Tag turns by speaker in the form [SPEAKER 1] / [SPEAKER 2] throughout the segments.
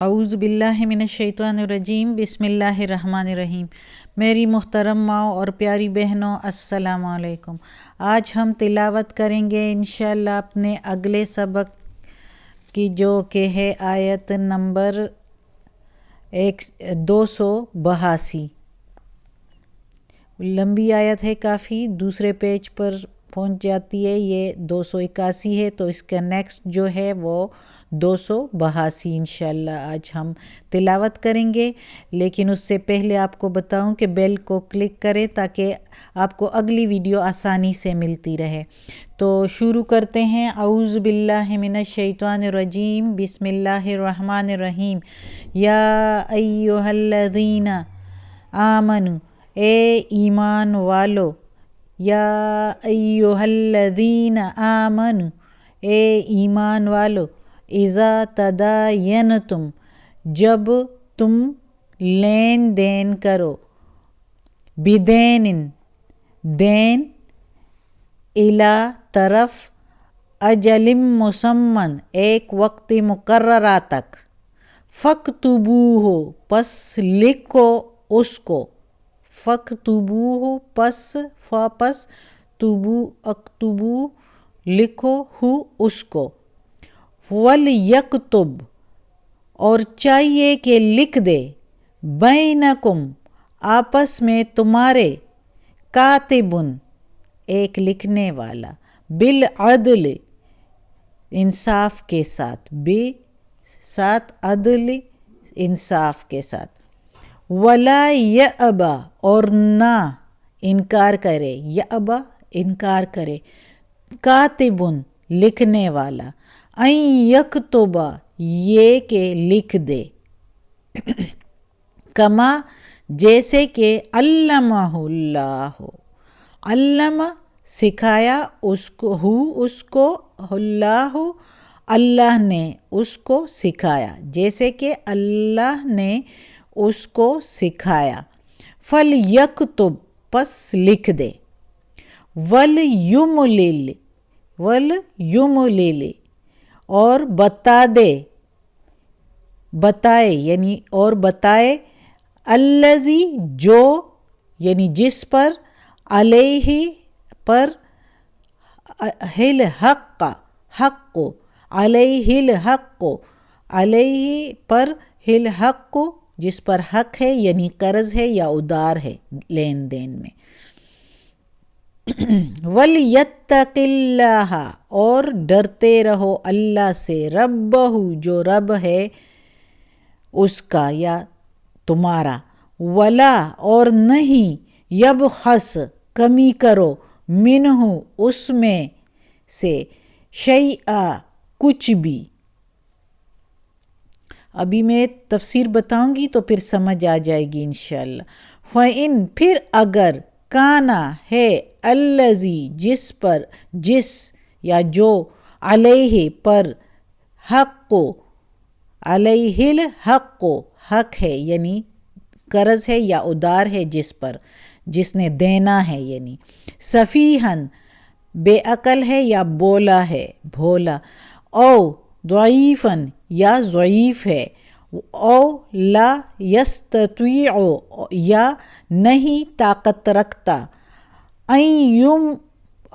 [SPEAKER 1] اعوذ باللہ من الشیطان الرجیم، بسم اللہ الرحمن الرحیم۔ میری محترم ماؤں اور پیاری بہنوں، السلام علیکم۔ آج ہم تلاوت کریں گے انشاءاللہ اپنے اگلے سبق کی، جو کہ ہے آیت نمبر 282۔ لمبی آیت ہے کافی، دوسرے پیج پر پہنچ جاتی ہے۔ یہ 281 ہے، تو اس کا نیکسٹ جو ہے وہ 282 انشاءاللہ آج ہم تلاوت کریں گے۔ لیکن اس سے پہلے آپ کو بتاؤں کہ بیل کو کلک کریں تاکہ آپ کو اگلی ویڈیو آسانی سے ملتی رہے۔ تو شروع کرتے ہیں۔ اعوذ باللہ من الشیطان الرجیم، بسم اللہ الرحمن الرحیم۔ یا ایہا الذین آمنوا، اے ایمان والو، یا ایہا الذین آمنوا، اے ایمان والو، اذا تداینتم، جب تم لین دین کرو، بدین، دین، الی طرف، اجل مسمى، ایک وقت مقررہ تک، فاکتبوہ، پس لکھو اس کو، فاکتبوہ، پس تبو اکتبو، لکھو ہو اس کو، وَلْيَكْتُبْ، اور چاہیے کہ لکھ دے، بینکم، آپس میں تمہارے، کاتبٌ، ایک لکھنے والا، بالعدل، انصاف کے ساتھ، ساتھ عدل انصاف کے ساتھ، وَلَا يَأْبَ، اور نہ انکار کرے، یأبا انکار کرے، کاتبٌ، لکھنے والا، ان یکتب، یہ کہ لکھ دے، کما، جیسے کہ علمہ اللہ، علم، سکھایا اس کو اللہ نے اس کو سکھایا، جیسے کہ اللہ نے اس کو سکھایا، فَلْيَكْتُبْ، پس لکھ دے، وَلْيُمْلِلْ، اور بتائے یعنی اور بتائے، الذی، جو یعنی جس پر، علیہ پر، الحق، حق، علیہ الحق، علیہ پر، الحق، جس پر حق ہے، یعنی قرض ہے یا ادار ہے لین دین میں، وَلْيَتَّقِ اللَّهَ، اور ڈرتے رہو اللہ سے، ربہ، جو رب ہے اس کا یا تمہارا، ولا، اور نہیں، یبخس، کمی کرو، منہ، اس میں سے، شیئا، کچھ بھی۔ ابھی میں تفسیر بتاؤں گی تو پھر سمجھ آ جائے گی انشاءاللہ۔ فَإِن، پھر اگر، کانا، ہے، الذی، جس یا جو، علیہ، پر، حق، علیہ الحق، حق ہے یعنی قرض ہے یا ادار ہے جس پر، جس نے دینا ہے، یعنی سفیہن، بے عقل ہے یا بولا ہے، بھولا، او ضعیفن، یا ضعیف ہے، او لا یستطیع، یا نہیں طاقت رکھتا، ان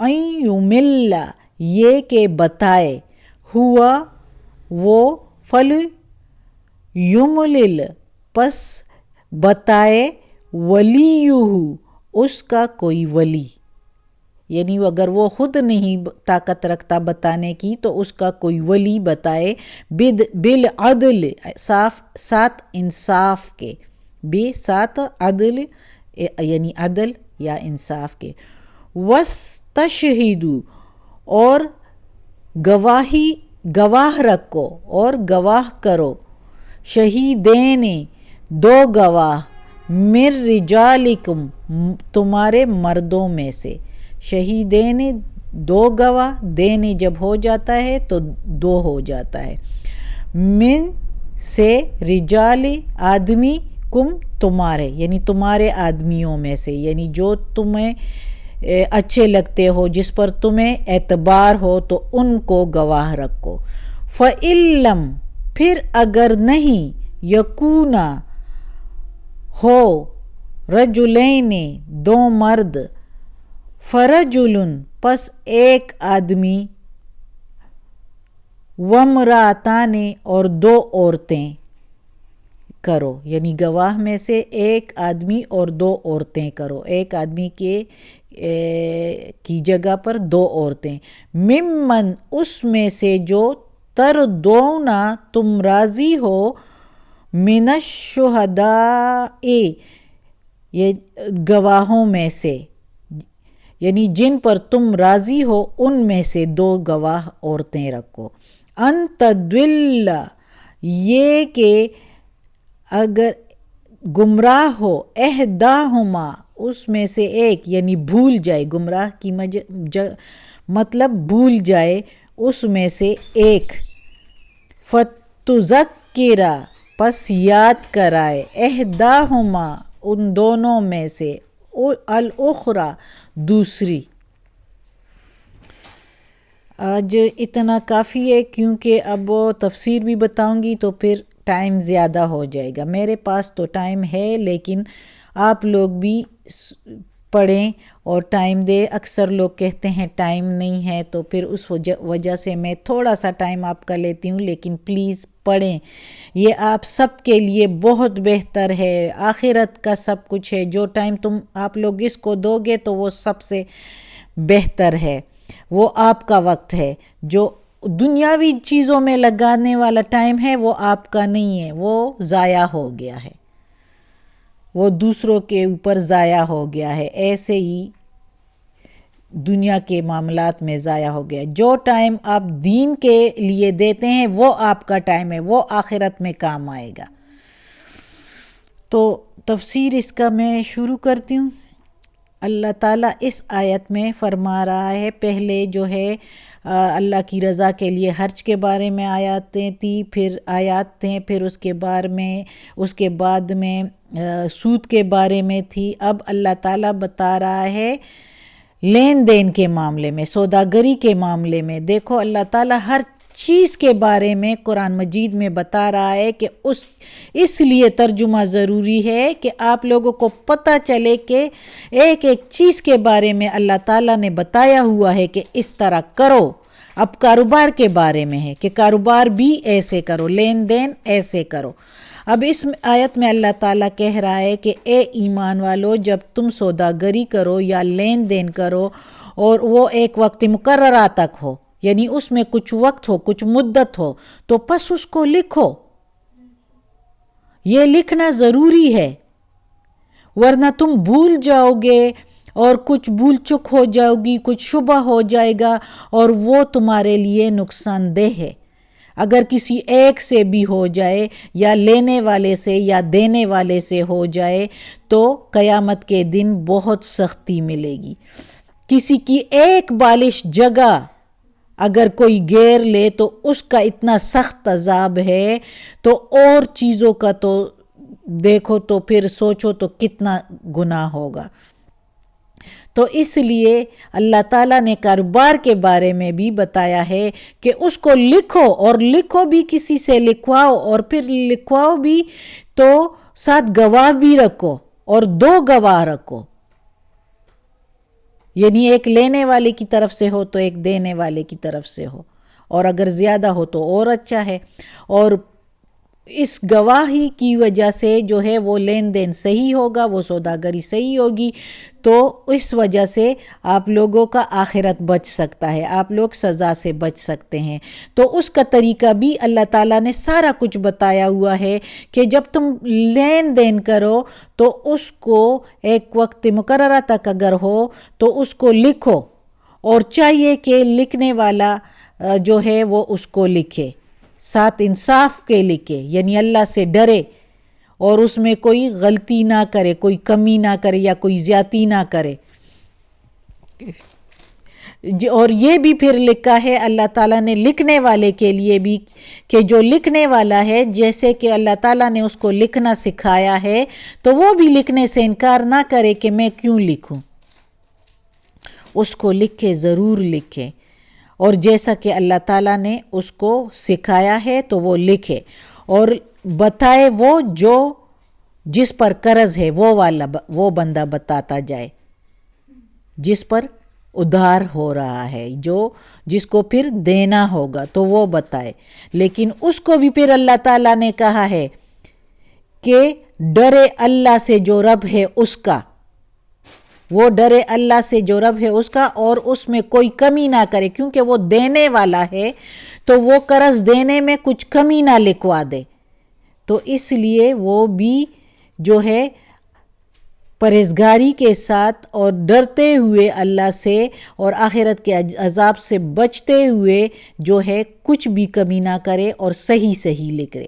[SPEAKER 1] یمل، یہ کہ بتائے، ہوا، وہ، فل یملل، پس بتائے، ولیہ، اس کا کوئی ولی، یعنی اگر وہ خود نہیں طاقت رکھتا بتانے کی تو اس کا کوئی ولی بتائے، بالعدل، ساتھ انصاف کے، ساتھ عدل یعنی عدل یا انصاف کے، وَاسْتَشْہِدُوا، اور گواہ رکھو اور گواہ کرو، شہیدین، دو گواہ، من رجالکم، تمہارے مردوں میں سے، شہیدین، دو گواہ، دین جب ہو جاتا ہے تو دو ہو جاتا ہے، من، سے، رجال، آدمی، کم، تمہارے، یعنی تمہارے آدمیوں میں سے، یعنی جو تمہیں اچھے لگتے ہو، جس پر تمہیں اعتبار ہو تو ان کو گواہ رکھو، فَإِن لَّمْ، پھر اگر نہیں یکونا ہو رجلین دو مرد فرجلن پس ایک آدمی وامرأتان اور دو عورتیں کرو، یعنی گواہ میں سے ایک آدمی اور دو عورتیں کرو، ایک آدمی کی جگہ پر دو عورتیں، ممن اس میں سے جو تردونا تم راضی ہو، من الشہداء یہ گواہوں میں سے، یعنی جن پر تم راضی ہو ان میں سے دو گواہ عورتیں رکھو، ان تدل یہ کہ اگر گمراہ ہو احداہما اس میں سے ایک، یعنی بھول جائے، گمراہ کی مطلب بھول جائے اس میں سے ایک، فتذکرہ پس یاد کرائے، احداہما ان دونوں میں سے، الاخری دوسری۔ آج اتنا کافی ہے کیونکہ اب تفسیر بھی بتاؤں گی تو پھر ٹائم زیادہ ہو جائے گا۔ میرے پاس تو ٹائم ہے لیکن آپ لوگ بھی پڑھیں اور ٹائم دیں۔ اکثر لوگ کہتے ہیں ٹائم نہیں ہے، تو پھر اس وجہ سے میں تھوڑا سا ٹائم آپ کا لیتی ہوں، لیکن پلیز پڑھیں، یہ آپ سب کے لیے بہت بہتر ہے، آخرت کا سب کچھ ہے۔ جو ٹائم آپ لوگ اس کو دو گے تو وہ سب سے بہتر ہے، وہ آپ کا وقت ہے۔ جو دنیاوی چیزوں میں لگانے والا ٹائم ہے وہ آپ کا نہیں ہے، وہ ضائع ہو گیا ہے، وہ دوسروں کے اوپر ضائع ہو گیا ہے، ایسے ہی دنیا کے معاملات میں ضائع ہو گیا۔ جو ٹائم آپ دین کے لیے دیتے ہیں وہ آپ کا ٹائم ہے، وہ آخرت میں کام آئے گا۔ تو تفسیر اس کا میں شروع کرتی ہوں۔ اللہ تعالیٰ اس آیت میں فرما رہا ہے، پہلے جو ہے اللہ کی رضا کے لیے حج کے بارے میں آیاتیں تھی، پھر آیات تھیں، پھر اس کے بعد میں سود کے بارے میں تھی۔ اب اللہ تعالیٰ بتا رہا ہے لین دین کے معاملے میں، سوداگری کے معاملے میں۔ دیکھو اللہ تعالیٰ ہر چیز کے بارے میں قرآن مجید میں بتا رہا ہے کہ اس لیے ترجمہ ضروری ہے کہ آپ لوگوں کو پتہ چلے کہ ایک ایک چیز کے بارے میں اللہ تعالیٰ نے بتایا ہوا ہے کہ اس طرح کرو۔ اب کاروبار کے بارے میں ہے کہ کاروبار بھی ایسے کرو، لین دین ایسے کرو۔ اب اس آیت میں اللہ تعالیٰ کہہ رہا ہے کہ اے ایمان والو، جب تم سوداگری کرو یا لین دین کرو اور وہ ایک وقت مقررہ تک ہو، یعنی اس میں کچھ وقت ہو، کچھ مدت ہو، تو پس اس کو لکھو۔ یہ لکھنا ضروری ہے، ورنہ تم بھول جاؤ گے اور کچھ بھول چک ہو جاؤ گی، کچھ شبہ ہو جائے گا اور وہ تمہارے لیے نقصان دہ ہے۔ اگر کسی ایک سے بھی ہو جائے یا لینے والے سے یا دینے والے سے ہو جائے تو قیامت کے دن بہت سختی ملے گی۔ کسی کی ایک بالش جگہ اگر کوئی گیر لے تو اس کا اتنا سخت عذاب ہے، تو اور چیزوں کا تو دیکھو تو پھر سوچو تو کتنا گناہ ہوگا۔ تو اس لیے اللہ تعالیٰ نے کاروبار کے بارے میں بھی بتایا ہے کہ اس کو لکھو، اور لکھو بھی کسی سے لکھواؤ، اور پھر لکھواؤ بھی تو ساتھ گواہ بھی رکھو، اور دو گواہ رکھو، یعنی ایک لینے والے کی طرف سے ہو تو ایک دینے والے کی طرف سے ہو، اور اگر زیادہ ہو تو اور اچھا ہے۔ اور اس گواہی کی وجہ سے جو ہے وہ لین دین صحیح ہوگا، وہ سوداگری صحیح ہوگی، تو اس وجہ سے آپ لوگوں کا آخرت بچ سکتا ہے، آپ لوگ سزا سے بچ سکتے ہیں۔ تو اس کا طریقہ بھی اللہ تعالیٰ نے سارا کچھ بتایا ہوا ہے کہ جب تم لین دین کرو تو اس کو ایک وقت مقررہ تک اگر ہو تو اس کو لکھو، اور چاہیے کہ لکھنے والا جو ہے وہ اس کو لکھے، ساتھ انصاف کے لکھے، یعنی اللہ سے ڈرے اور اس میں کوئی غلطی نہ کرے، کوئی کمی نہ کرے یا کوئی زیادتی نہ کرے۔ اور یہ بھی پھر لکھا ہے اللہ تعالیٰ نے لکھنے والے کے لیے بھی کہ جو لکھنے والا ہے، جیسے کہ اللہ تعالیٰ نے اس کو لکھنا سکھایا ہے تو وہ بھی لکھنے سے انکار نہ کرے کہ میں کیوں لکھوں، اس کو لکھے، ضرور لکھے۔ اور جیسا کہ اللہ تعالیٰ نے اس کو سکھایا ہے تو وہ لکھے، اور بتائے وہ جو جس پر قرض ہے وہ بندہ بتاتا جائے جس پر ادھار ہو رہا ہے، جس کو پھر دینا ہوگا تو وہ بتائے۔ لیکن اس کو بھی پھر اللہ تعالیٰ نے کہا ہے کہ ڈرے اللہ سے جو رب ہے اس کا، وہ ڈرے اللہ سے جو رب ہے اس کا، اور اس میں کوئی کمی نہ کرے، کیونکہ وہ دینے والا ہے تو وہ قرض دینے میں کچھ کمی نہ لکھوا دے، تو اس لیے وہ بھی جو ہے پرہیزگاری کے ساتھ اور ڈرتے ہوئے اللہ سے اور آخرت کے عذاب سے بچتے ہوئے جو ہے کچھ بھی کمی نہ کرے اور صحیح لکھے۔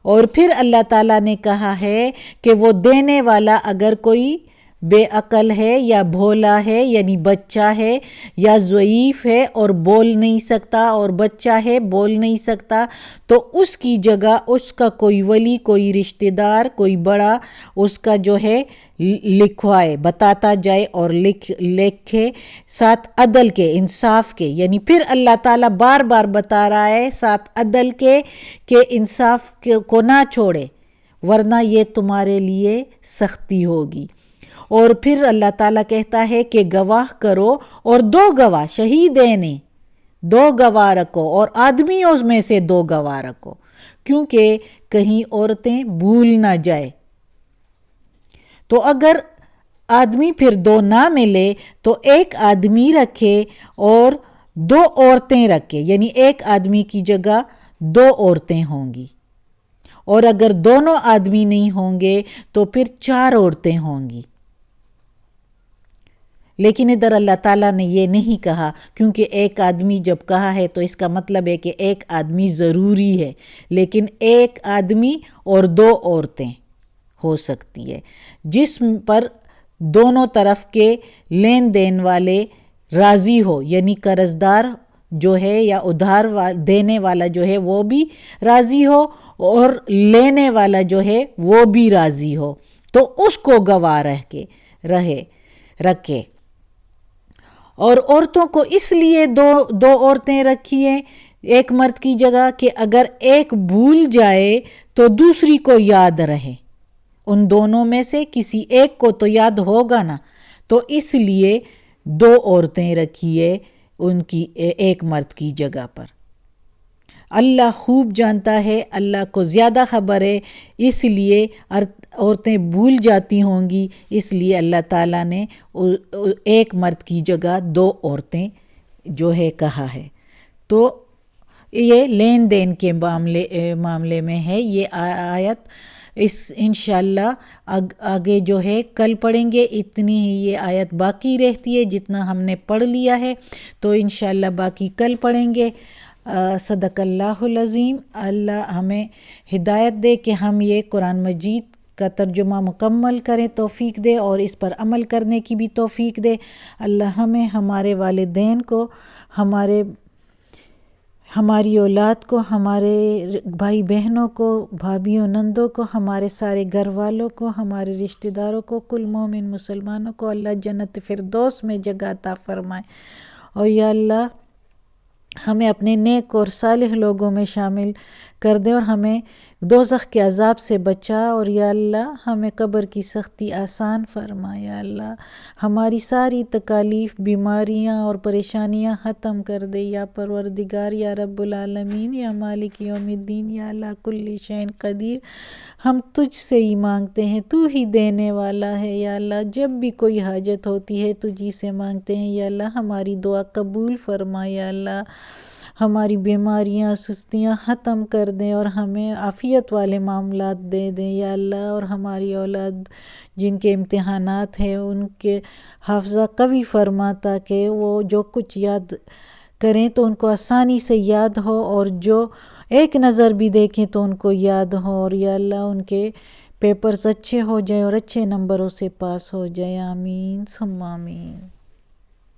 [SPEAKER 1] اور پھر اللہ تعالیٰ نے کہا ہے کہ وہ دینے والا اگر کوئی بے عقل ہے یا بھولا ہے، یعنی بچہ ہے یا ضعیف ہے اور بول نہیں سکتا، اور بچہ ہے بول نہیں سکتا، تو اس کی جگہ اس کا کوئی ولی، کوئی رشتہ دار، کوئی بڑا اس کا جو ہے لکھوائے، بتاتا جائے اور لکھے، ساتھ عدل کے، انصاف کے، یعنی پھر اللہ تعالیٰ بار بار بتا رہا ہے ساتھ عدل کے کہ انصاف کو نہ چھوڑے ورنہ یہ تمہارے لیے سختی ہوگی۔ اور پھر اللہ تعالیٰ کہتا ہے کہ گواہ کرو، اور 2 گواہ، شہیدین 2 گواہ رکھو، اور آدمیوں میں سے 2 گواہ رکھو، کیونکہ کہیں عورتیں بھول نہ جائے۔ تو اگر آدمی پھر 2 نہ ملے تو 1 آدمی رکھے اور 2 عورتیں رکھے، یعنی 1 آدمی کی جگہ 2 عورتیں ہوں گی، اور اگر دونوں آدمی نہیں ہوں گے تو پھر 4 عورتیں ہوں گی۔ لیکن ادھر اللہ تعالیٰ نے یہ نہیں کہا، کیونکہ 1 آدمی جب کہا ہے تو اس کا مطلب ہے کہ 1 آدمی ضروری ہے، لیکن 1 آدمی اور 2 عورتیں ہو سکتی ہے، جس پر دونوں طرف کے لین دین والے راضی ہو، یعنی قرضدار جو ہے یا ادھار دینے والا جو ہے وہ بھی راضی ہو اور لینے والا جو ہے وہ بھی راضی ہو، تو اس کو گواہ رکھے۔ اور عورتوں کو اس لیے 2 عورتیں رکھی ہیں 1 مرد کی جگہ کہ اگر ایک بھول جائے تو دوسری کو یاد رہے، ان دونوں میں سے کسی ایک کو تو یاد ہوگا نا، تو اس لیے 2 عورتیں رکھی ہے ان کی 1 مرد کی جگہ پر۔ اللہ خوب جانتا ہے، اللہ کو زیادہ خبر ہے، اس لیے عورتیں بھول جاتی ہوں گی، اس لیے اللہ تعالیٰ نے 1 مرد کی جگہ 2 عورتیں جو ہے کہا ہے۔ تو یہ لین دین کے معاملے میں ہے یہ آیت۔ انشاءاللہ آگے جو ہے کل پڑھیں گے، اتنی ہی یہ آیت باقی رہتی ہے جتنا ہم نے پڑھ لیا ہے، تو انشاءاللہ باقی کل پڑھیں گے۔ صدق اللہ العظیم۔ اللہ ہمیں ہدایت دے کہ ہم یہ قرآن مجید کا ترجمہ مکمل کریں، توفیق دے، اور اس پر عمل کرنے کی بھی توفیق دے۔ اللہ ہمیں، ہمارے والدین کو، ہماری اولاد کو، ہمارے بھائی بہنوں کو، بھابھیوں نندوں کو، ہمارے سارے گھر والوں کو، ہمارے رشتہ داروں کو، کل مومن مسلمانوں کو اللہ جنت فردوس میں جگہ عطا فرمائے، اور یا اللہ ہمیں اپنے نیک اور صالح لوگوں میں شامل کر دے، اور ہمیں دوزخ کے عذاب سے بچا، اور یا اللہ ہمیں قبر کی سختی آسان فرما۔ یا اللہ ہماری ساری تکالیف، بیماریاں اور پریشانیاں ختم کر دے یا پروردگار، یا رب العالمین، یا مالک یوم الدین، یا اللہ کل شین قدیر۔ ہم تجھ سے ہی مانگتے ہیں، تو ہی دینے والا ہے، یا اللہ جب بھی کوئی حاجت ہوتی ہے تجھی سے مانگتے ہیں، یا اللہ ہماری دعا قبول فرما، یا اللہ ہماری بیماریاں، سستیاں ختم کر دیں اور ہمیں عافیت والے معاملات دے دیں، یا اللہ، اور ہماری اولاد جن کے امتحانات ہیں ان کے حافظہ قوی فرما، تاکہ وہ جو کچھ یاد کریں تو ان کو آسانی سے یاد ہو، اور جو ایک نظر بھی دیکھیں تو ان کو یاد ہو، اور یا اللہ ان کے پیپرز اچھے ہو جائیں اور اچھے نمبروں سے پاس ہو جائیں۔ آمین ثم آمین۔